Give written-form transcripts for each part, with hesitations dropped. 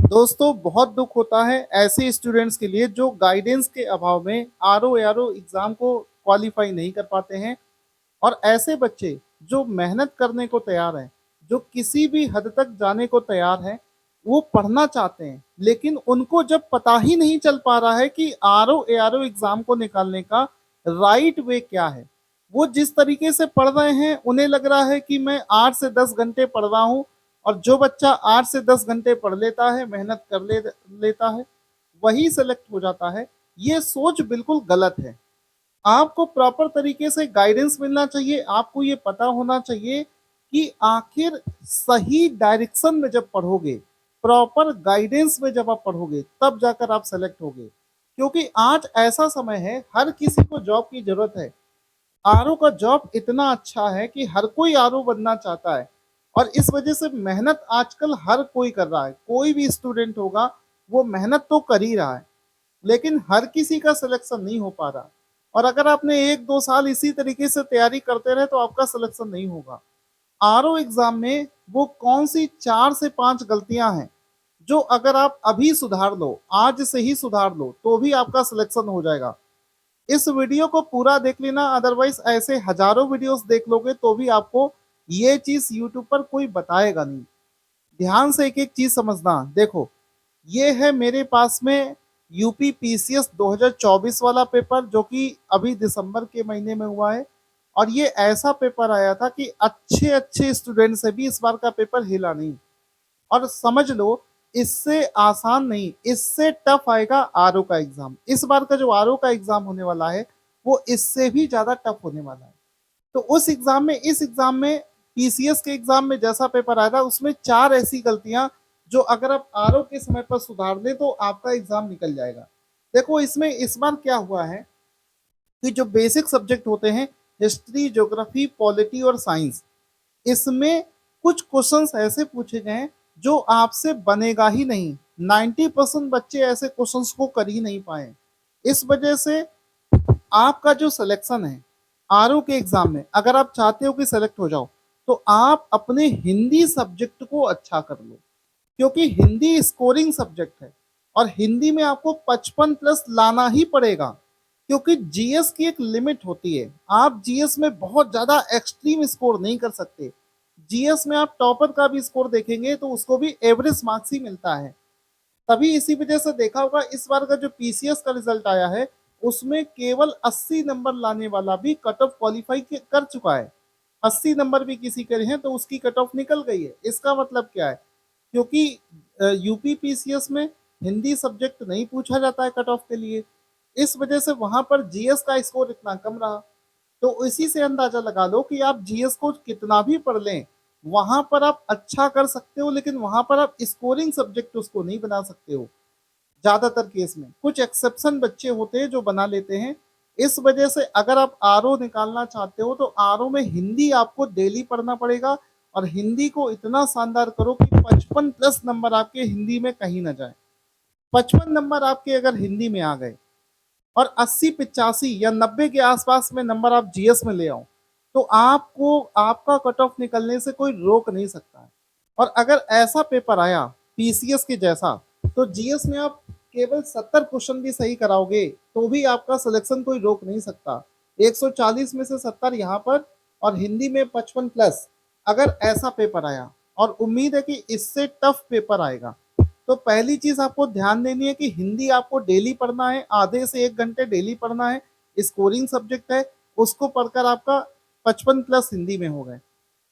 दोस्तों बहुत दुख होता है ऐसे स्टूडेंट्स के लिए जो गाइडेंस के अभाव में आरओ एआरओ एग्जाम को क्वालिफाई नहीं कर पाते हैं। और ऐसे बच्चे जो मेहनत करने को तैयार हैं, जो किसी भी हद तक जाने को तैयार हैं, वो पढ़ना चाहते हैं, लेकिन उनको जब पता ही नहीं चल पा रहा है कि आरओ एआरओ एग्जाम को निकालने का राइट वे क्या है। वो जिस तरीके से पढ़ रहे हैं उन्हें लग रहा है कि मैं 8 से 10 घंटे पढ़ रहा हूँ, और जो बच्चा 8 से 10 घंटे पढ़ लेता है, मेहनत लेता है, वही सेलेक्ट हो जाता है। ये सोच बिल्कुल गलत है। आपको प्रॉपर तरीके से गाइडेंस मिलना चाहिए। आपको ये पता होना चाहिए कि आखिर सही डायरेक्शन में जब पढ़ोगे, प्रॉपर गाइडेंस में जब आप पढ़ोगे, तब जाकर आप सेलेक्ट होगे। क्योंकि आज ऐसा समय है, हर किसी को जॉब की जरूरत है। आरओ का जॉब इतना अच्छा है कि हर कोई आरओ बनना चाहता है, और इस वजह से मेहनत आजकल हर कोई कर रहा है। कोई भी स्टूडेंट होगा वो मेहनत तो कर ही रहा है, लेकिन हर किसी का सिलेक्शन नहीं हो पा रहा। और अगर आपने 1-2 साल इसी तरीके से तैयारी करते रहे तो आपका सिलेक्शन नहीं होगा। आरओ एग्जाम में वो कौन सी 4 से 5 गलतियां हैं जो अगर आप अभी सुधार लो, आज से ही सुधार लो, तो भी आपका सिलेक्शन हो जाएगा। इस वीडियो को पूरा देख लेना, अदरवाइज ऐसे हजारों वीडियोस देख लोगे तो भी आपको ये चीज यूट्यूब पर कोई बताएगा नहीं। ध्यान से एक एक चीज समझना। देखो, ये है मेरे पास में यूपी पीसीएस 2024 वाला पेपर, जो कि अभी दिसंबर के महीने में हुआ है। और ये ऐसा पेपर आया था कि अच्छे अच्छे स्टूडेंट से भी इस बार का पेपर हिला नहीं। और समझ लो, इससे आसान नहीं, इससे टफ आएगा आरओ का एग्जाम। इस बार का जो आरओ का एग्जाम होने वाला है वो इससे भी ज्यादा टफ होने वाला है। तो उस एग्जाम में, इस एग्जाम में, पीसीएस के एग्जाम में जैसा पेपर आया था, उसमें 4 ऐसी गलतियां जो अगर आप आरओ के समय पर सुधार दें तो आपका एग्जाम निकल जाएगा। देखो, इसमें इस बार क्या हुआ है कि जो बेसिक सब्जेक्ट होते हैं, हिस्ट्री, ज्योग्राफी, पॉलिटी और साइंस, इसमें कुछ क्वेश्चंस ऐसे पूछे गए हैं जो आपसे बनेगा ही नहीं। 90% बच्चे ऐसे क्वेश्चंस को कर ही नहीं पाए। इस वजह से आपका जो सिलेक्शन है आरओ के एग्जाम में, अगर आप चाहते हो कि सेलेक्ट हो जाओ, तो आप अपने हिंदी सब्जेक्ट को अच्छा कर लो। क्योंकि हिंदी स्कोरिंग सब्जेक्ट है, और हिंदी में आपको 55+ लाना ही पड़ेगा। क्योंकि जीएस की एक लिमिट होती है, आप जीएस में बहुत ज्यादा एक्सट्रीम स्कोर नहीं कर सकते। जीएस में आप टॉपर का भी स्कोर देखेंगे तो उसको भी एवरेज मार्क्स ही मिलता है। तभी इसी वजह से देखा होगा, इस बार का जो पीसीएस का रिजल्ट आया है उसमें केवल 80 नंबर लाने वाला भी कट ऑफ क्वालिफाई कर चुका है। 80 नंबर भी किसी के हैं तो उसकी कट ऑफ निकल गई है। इसका मतलब क्या है? क्योंकि यूपी पीसीएस में हिंदी सब्जेक्ट नहीं पूछा जाता है कट ऑफ के लिए, इस वजह से वहां पर जीएस का स्कोर इतना कम रहा। तो इसी से अंदाजा लगा लो कि आप जीएस को कितना भी पढ़ लें, वहां पर आप अच्छा कर सकते हो, लेकिन वहां पर आप स्कोरिंग सब्जेक्ट उसको नहीं बना सकते हो। ज्यादातर केस में कुछ एक्सेप्शन बच्चे होते हैं जो बना लेते हैं। इस वजह से अगर आप आरओ निकालना चाहते हो तो आरओ में हिंदी आपको डेली पढ़ना पड़ेगा, और हिंदी को इतना शानदार करो कि 55+ नंबर आपके हिंदी में कहीं ना जाए। 55 नंबर आपके अगर हिंदी में आ गए और 80, 85 या 90 के आसपास में नंबर आप जीएस में ले आओ, तो आपको आपका कट ऑफ निकलने से कोई रोक नहीं सकता है। और अगर ऐसा पेपर आया पीसीएस के जैसा, तो जीएस में आप केवल 70 क्वेश्चन भी सही कराओगे तो भी आपका सिलेक्शन कोई रोक नहीं सकता। 140 में से 70 यहाँ पर, और हिंदी में 55+। अगर ऐसा पेपर आया, और उम्मीद है कि इससे टफ पेपर आएगा, तो पहली चीज आपको ध्यान देनी है कि हिंदी आपको डेली पढ़ना है, आधे से 1 घंटे डेली पढ़ना है। स्कोरिंग सब्जेक्ट है, उसको पढ़कर आपका 55+ हिंदी में हो गए।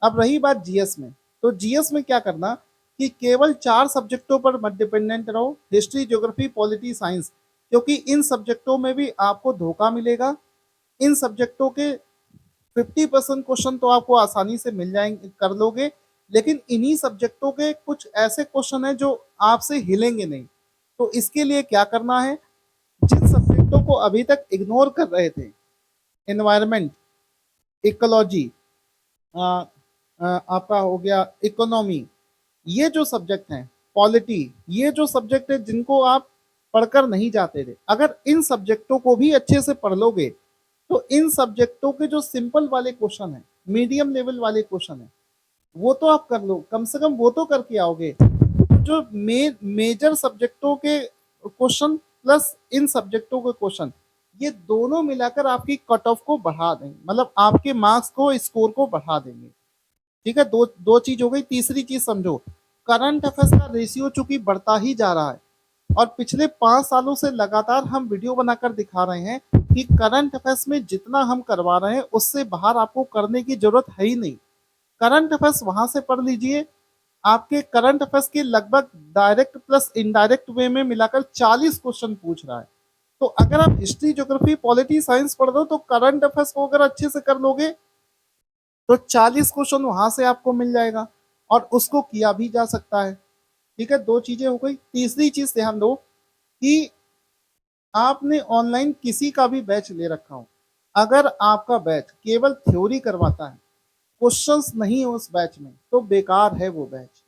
अब रही बात जीएस में, तो जीएस में क्या करना कि केवल 4 सब्जेक्टों पर मत डिपेंडेंट रहो, हिस्ट्री, ज्योग्राफी, पॉलिटी, साइंस। क्योंकि इन सब्जेक्टों में भी आपको धोखा मिलेगा। इन सब्जेक्टों के 50% क्वेश्चन तो आपको आसानी से मिल जाएंगे, कर लोगे, लेकिन इन्हीं सब्जेक्टों के कुछ ऐसे क्वेश्चन हैं जो आपसे हिलेंगे नहीं। तो इसके लिए क्या करना है, जिन सब्जेक्टों को अभी तक इग्नोर कर रहे थे, एनवायरमेंट, इकोलॉजी, आपका हो गया इकोनॉमी, ये जो सब्जेक्ट हैं, पॉलिटी, ये जो सब्जेक्ट है जिनको आप पढ़कर नहीं जाते थे, अगर इन सब्जेक्टों को भी अच्छे से पढ़ लोगे तो इन सब्जेक्टों के जो सिंपल वाले क्वेश्चन है, मीडियम लेवल वाले क्वेश्चन है, वो तो आप कर लो, कम से कम वो तो करके आओगे। जो मेजर सब्जेक्टों के क्वेश्चन प्लस इन सब्जेक्टों के क्वेश्चन, ये दोनों मिलाकर आपकी कट ऑफ को बढ़ा देंगे, मतलब आपके मार्क्स को, स्कोर को बढ़ा देंगे। ठीक है, दो दो चीज हो गई। तीसरी चीज समझो, करंट अफेयर्स का रेशियो चूंकि बढ़ता ही जा रहा है और पिछले 5 सालों से लगातार हम वीडियो बनाकर दिखा रहे हैं कि करंट अफेयर्स में जितना हम करवा रहे हैं उससे बाहर आपको करने की जरूरत है ही नहीं। करंट अफेयर्स वहां से पढ़ लीजिए, आपके करंट अफेयर्स के लगभग डायरेक्ट प्लस इनडायरेक्ट वे में मिलाकर 40 क्वेश्चन पूछ रहा है। तो अगर आप हिस्ट्री, ज्योग्राफी, पॉलिटी, साइंस पढ़ रहे हो तो करंट अफेयर्स को अगर अच्छे से कर लोगे तो 40 क्वेश्चन वहां से आपको मिल जाएगा और उसको किया भी जा सकता है। ठीक है, दो चीजें हो गई। तीसरी चीज ध्यान दो कि आपने ऑनलाइन किसी का भी बैच ले रखा हो, अगर आपका बैच केवल थ्योरी करवाता है, क्वेश्चंस नहीं है उस बैच में, तो बेकार है वो बैच।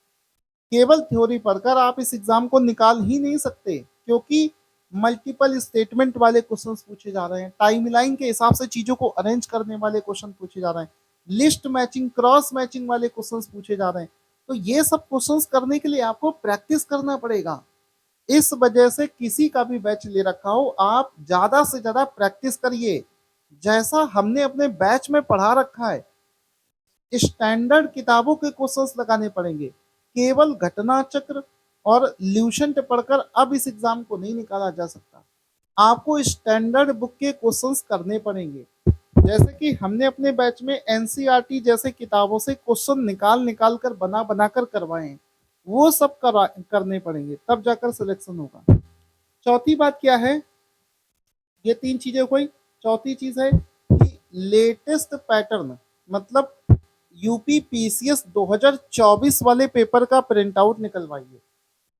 केवल थ्योरी पढ़कर आप इस एग्जाम को निकाल ही नहीं सकते, क्योंकि मल्टीपल स्टेटमेंट वाले क्वेश्चंस पूछे जा रहे हैं, टाइमलाइन के हिसाब से चीजों को अरेंज करने वाले क्वेश्चन पूछे जा रहे हैं, लिस्ट मैचिंग, क्रॉस मैचिंग वाले क्वेश्चंस पूछे जा रहे हैं। तो ये सब क्वेश्चंस करने के लिए आपको प्रैक्टिस करना पड़ेगा। इस वजह से किसी का भी बैच ले रखा हो, आप ज्यादा से ज्यादा प्रैक्टिस करिए। जैसा हमने अपने बैच में पढ़ा रखा है, स्टैंडर्ड किताबों के क्वेश्चंस लगाने पड़ेंगे। केवल घटना चक्र और ल्यूसेंट पढ़कर अब इस एग्जाम को नहीं निकाला जा सकता। आपको स्टैंडर्ड बुक के क्वेश्चंस करने पड़ेंगे। जैसे कि हमने अपने बैच में एनसीईआरटी जैसे किताबों से क्वेश्चन निकाल निकाल कर बना बनाकर करवाए हैं, वो सब करने पड़ेंगे, तब जाकर सिलेक्शन होगा। चौथी बात क्या है, ये तीन चीजें हो गई। चौथी चीज है कि लेटेस्ट पैटर्न, मतलब यूपी पीसीएस 2024 वाले पेपर का प्रिंट आउट निकलवाइए।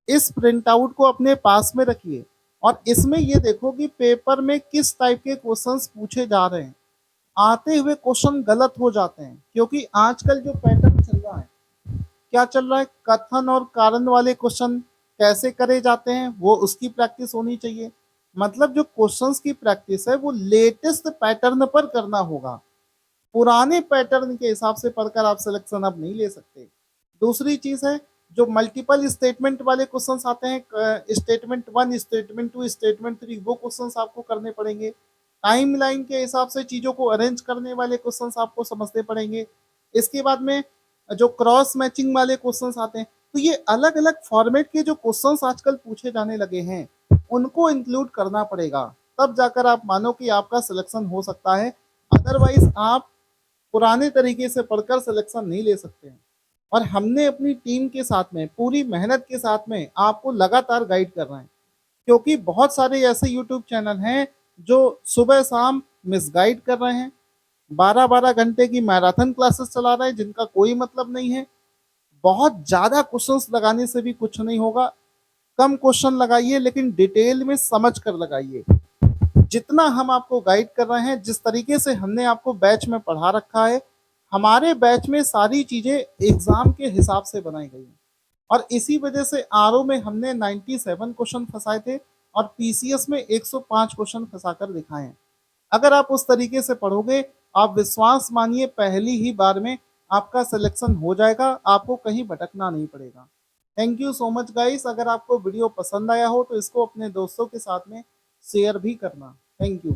इस प्रिंट आउट को अपने पास में रखिए और इसमें ये देखो कि पेपर में किस टाइप के क्वेश्चंस पूछे जा रहे हैं। आते हुए क्वेश्चन गलत हो जाते हैं, क्योंकि आजकल जो पैटर्न चल रहा है, क्या चल रहा है, कथन और कारण वाले क्वेश्चन कैसे करे जाते हैं, वो उसकी प्रैक्टिस होनी चाहिए। मतलब जो क्वेश्चंस की प्रैक्टिस है वो लेटेस्ट पैटर्न पर करना होगा, पुराने पैटर्न के हिसाब से पढ़कर आप सिलेक्शन अब नहीं ले सकते। दूसरी चीज है, जो मल्टीपल स्टेटमेंट वाले क्वेश्चंस आते हैं, स्टेटमेंट 1, स्टेटमेंट 2, स्टेटमेंट 3, वो क्वेश्चंस आपको करने पड़ेंगे। टाइमलाइन के हिसाब से चीजों को अरेंज करने वाले क्वेश्चंस आपको समझने पड़ेंगे। इसके बाद में जो क्रॉस मैचिंग वाले क्वेश्चंस आते हैं, तो ये अलग अलग फॉर्मेट के जो क्वेश्चंस आजकल पूछे जाने लगे हैं, उनको इंक्लूड करना पड़ेगा, तब जाकर आप मानो कि आपका सिलेक्शन हो सकता है। अदरवाइज आप पुराने तरीके से पढ़कर सिलेक्शन नहीं ले सकते हैं। और हमने अपनी टीम के साथ में पूरी मेहनत के साथ में आपको लगातार गाइड कर रहे हैं, क्योंकि बहुत सारे ऐसे यूट्यूब चैनल हैं जो सुबह शाम मिसगाइड कर रहे हैं, 12-12 घंटे की मैराथन क्लासेस चला रहे हैं जिनका कोई मतलब नहीं है। बहुत ज्यादा क्वेश्चंस लगाने से भी कुछ नहीं होगा, कम क्वेश्चन लगाइए लेकिन डिटेल में समझ कर लगाइए। जितना हम आपको गाइड कर रहे हैं, जिस तरीके से हमने आपको बैच में पढ़ा रखा है, हमारे बैच में सारी चीजें एग्जाम के हिसाब से बनाई गई हैं। और इसी वजह से आरओ में हमने 97 क्वेश्चन फंसाए थे और पीसीएस में 105 क्वेश्चन फंसाकर दिखाए हैं। अगर आप उस तरीके से पढ़ोगे, आप विश्वास मानिए पहली ही बार में आपका सिलेक्शन हो जाएगा, आपको कहीं भटकना नहीं पड़ेगा। Thank you so much guys. अगर आपको वीडियो पसंद आया हो तो इसको अपने दोस्तों के साथ में शेयर भी करना। Thank you.